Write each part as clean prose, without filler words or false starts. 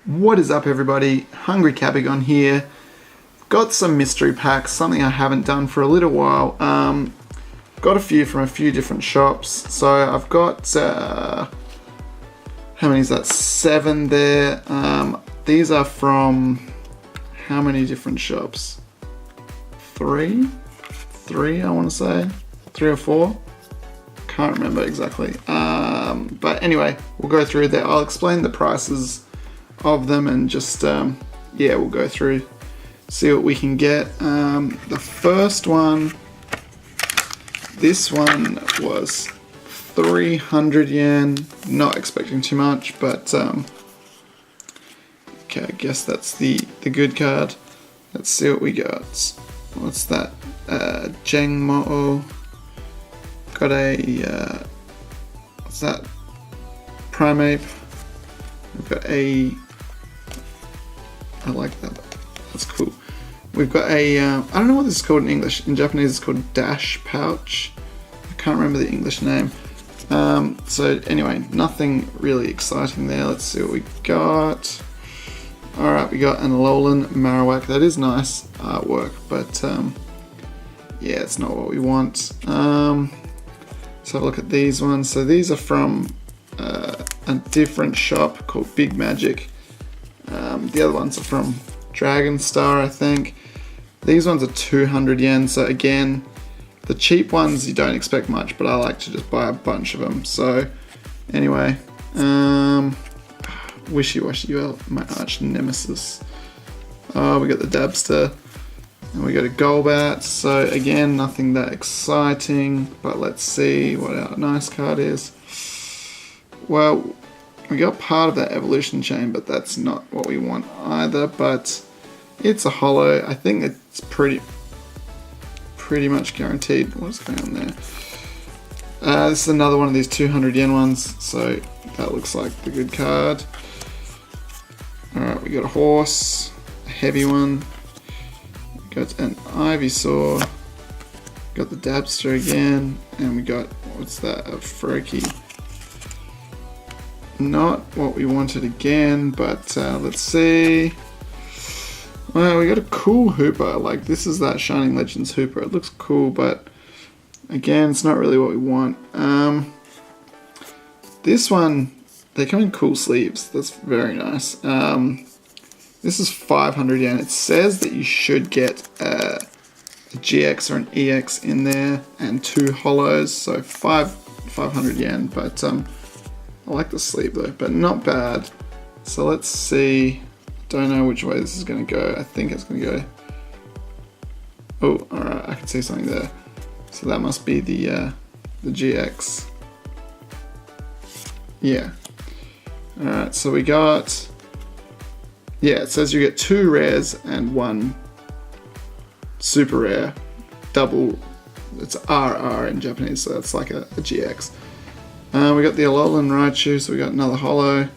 What is up, everybody? Hungry Kabigon here. Got some mystery packs, something I haven't done for a little while. Got a few from a few different shops. So I've got, how many is that? 7 there. These are from how many different shops? 3 I want to say. 3 or 4. Can't remember exactly. But anyway, we'll go through there. I'll explain the prices of them and just yeah, we'll go through, see what we can get. The first one, this one was 300 yen. Not expecting too much, but okay, I guess that's the good card. Let's see what we got. What's that? Jengmo. Got a what's that? Primeape. We've got a, I like that. That's cool. We've got a, I don't know what this is called in English. In Japanese it's called Dash Pouch. I can't remember the English name. So anyway, nothing really exciting there. Let's see what we got. Alright, we got an Alolan Marowak. That is nice artwork, but yeah, it's not what we want. Let's have a look at these ones. So these are from a different shop called Big Magic. The other ones are from Dragon Star, I think. These ones are 200 yen, so again, the cheap ones you don't expect much, but I like to just buy a bunch of them. So anyway, Wishy Washy, you my arch nemesis. Oh, we got the Dabster, and we got a Golbat. So again, nothing that exciting, but let's see what our nice card is. Well, we got part of that evolution chain, but that's not what we want either. But it's a holo. I think it's pretty much guaranteed. What's going on there? This is another one of these 200 yen ones, so that looks like the good card. Alright, we got a horse, a heavy one. We got an Ivysaur. Got the Dabster again, and we got, what's that? A Froakie. Not what we wanted again, but let's see. Well, we got a cool Hooper. Like, this is that Shining Legends Hooper. It looks cool, but again, it's not really what we want. This one, they come in cool sleeves. That's very nice. This is 500 yen. It says that you should get a GX or an EX in there and 2 holos, so 500 yen. But I like the sleeve though, but not bad. So let's see. Don't know which way this is going to go. I think it's going to go. Oh, alright, I can see something there. So that must be the GX. Yeah. Alright, so we got. Yeah, it says you get 2 rares and 1 super rare. Double. It's RR in Japanese, so that's like a GX. We got the Alolan Raichu, so we got another holo.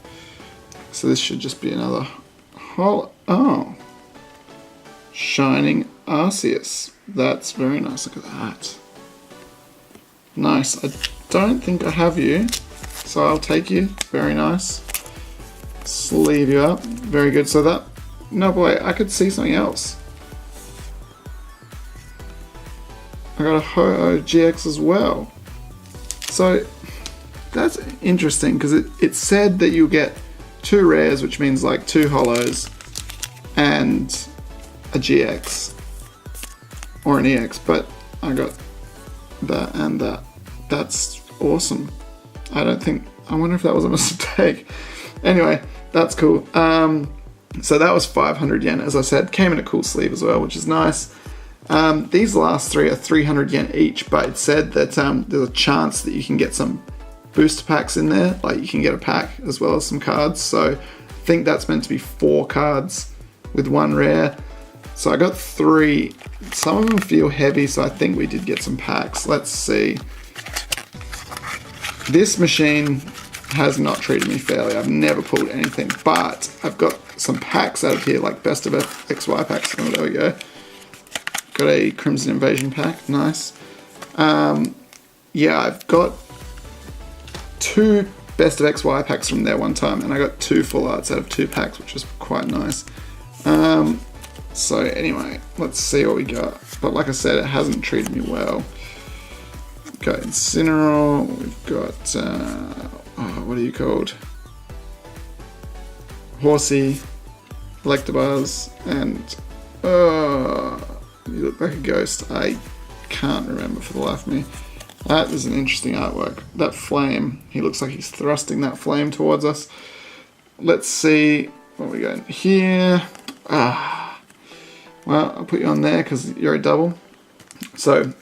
So this should just be another holo. Oh. Shining Arceus. That's very nice. Look at that. Nice. I don't think I have you, so I'll take you. Very nice. Sleeve you up. Very good. So that... No, boy, I could see something else. I got a Ho-Oh GX as well. So... that's interesting because it said that you get 2 rares, which means like 2 holos and a GX or an EX, but I got that and that. That's awesome. I wonder if that was a mistake. Anyway, that's cool. So that was 500 yen, as I said. Came in a cool sleeve as well, which is nice. These last 3 are 300 yen each, but it said that there's a chance that you can get some booster packs in there, like you can get a pack as well as some cards. So I think that's meant to be 4 cards with 1 rare. So I got 3. Some of them feel heavy, so I think we did get some packs. Let's see. This machine has not treated me fairly. I've never pulled anything, but I've got some packs out of here, like best of XY packs. Oh, there we go. Got a Crimson Invasion pack. Nice. Yeah, I've got 2 Best of XY packs from there one time, and I got 2 full arts out of 2 packs, which was quite nice. So anyway, let's see what we got. But like I said, it hasn't treated me well. We've got Incineroar, we've got, what are you called? Horsey, Electabuzz, and you look like a ghost. I can't remember for the life of me. That is an interesting artwork. That flame, he looks like he's thrusting that flame towards us. Let's see what we got here. Well, I'll put you on there because you're a double. So,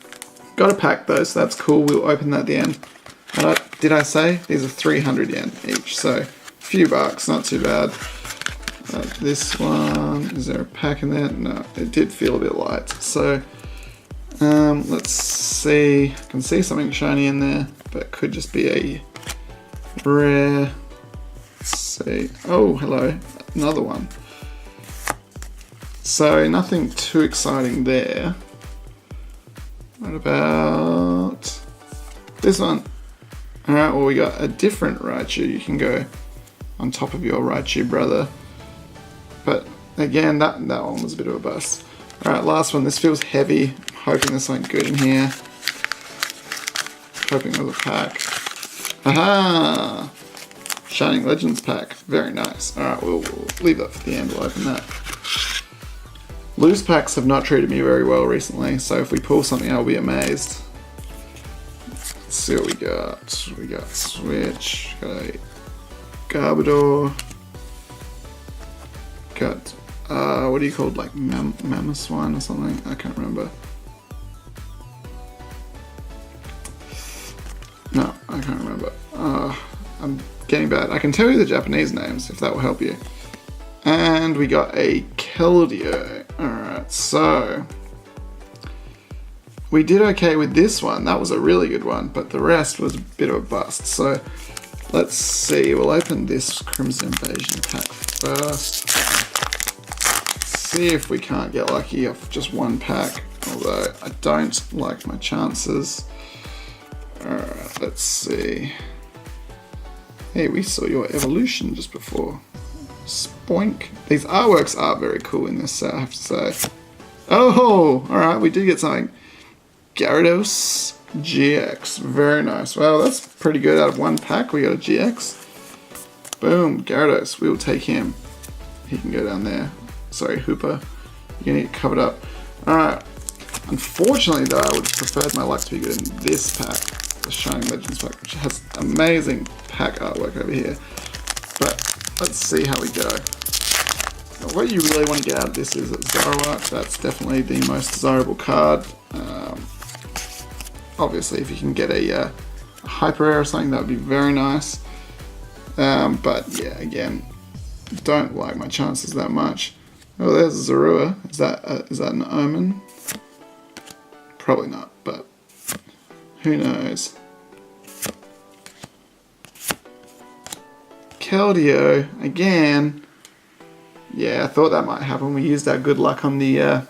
got a pack though, so that's cool. We'll open that at the end. And did I say? These are 300 yen each, so a few bucks, not too bad. This one, is there a pack in there? No, it did feel a bit light. So, let's see. I can see something shiny in there, but it could just be a rare. Let's see. Oh, hello, another one. So nothing too exciting there. What about this one? Alright, well we got a different Raichu. You can go on top of your Raichu brother. But again, that one was a bit of a bust. Alright, last one. This feels heavy. I'm hoping there's something good in here. Hoping there's a pack. Aha! Shining Legends pack. Very nice. Alright, we'll leave that for the end. We'll open that. Loose packs have not treated me very well recently, so if we pull something I'll be amazed. Let's see what we got. We got Switch, got a Garbodor, got, what do you call it, like Mamoswine or something? I can't remember. No, I can't remember. I'm getting bad. I can tell you the Japanese names if that will help you. And we got a Keldeo. Alright, so we did okay with this one. That was a really good one, but the rest was a bit of a bust. So let's see. We'll open this Crimson Invasion pack first. See if we can't get lucky off just one pack, although I don't like my chances. Alright, let's see. Hey, we saw your evolution just before. Spoink. These artworks are very cool in this set, I have to say. Oh, alright, we did get something. Gyarados GX. Very nice. Well, that's pretty good. Out of one pack, we got a GX. Boom, Gyarados. We will take him. He can go down there. Sorry, Hooper. You're gonna get covered up. Alright. Unfortunately, though, I would have preferred my luck to be good in this pack. The Shining Legends pack, which has amazing pack artwork over here. But let's see how we go. What you really want to get out of this is a Zoroark. That's definitely the most desirable card. Obviously, if you can get a Hyper Rare or something, that would be very nice. But yeah, again, don't like my chances that much. Oh, there's a Zorua. Is that an Omen? Probably not, but who knows. Keldeo, again. Yeah, I thought that might happen. We used our good luck on the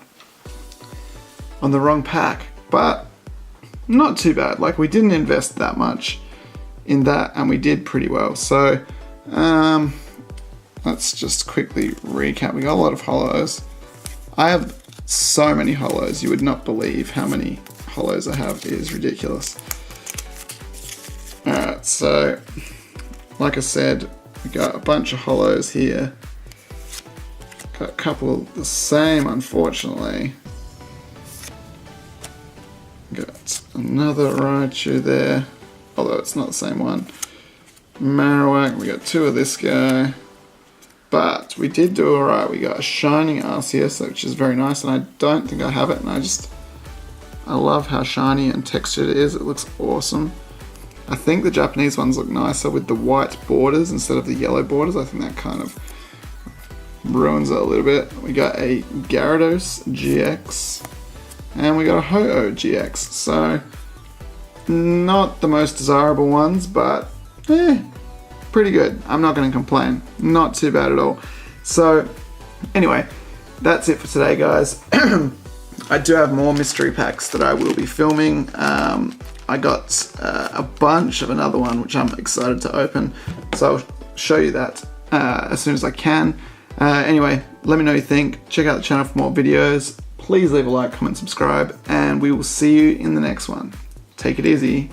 wrong pack, but not too bad. Like, we didn't invest that much in that, and we did pretty well. So, let's just quickly recap. We got a lot of holos. I have so many holos. You would not believe how many holos I have. It is ridiculous. Alright, so like I said, we got a bunch of holos here. Got a couple the same, unfortunately. Got another Raichu there, although it's not the same one. Marowak, we got 2 of this guy. But we did do alright. We got a Shining Arceus, which is very nice, and I don't think I have it, and I love how shiny and textured it is. It looks awesome. I think the Japanese ones look nicer with the white borders instead of the yellow borders. I think that kind of ruins it a little bit. We got a Gyarados GX, and we got a Ho-Oh GX. So, not the most desirable ones, but pretty good. I'm not going to complain. Not too bad at all. So, anyway, that's it for today, guys. I do have more mystery packs that I will be filming. I got a bunch of another one which I'm excited to open, so I'll show you that as soon as I can. Anyway, let me know what you think. Check out the channel for more videos. Please leave a like, comment, subscribe, and we will see you in the next one. Take it easy.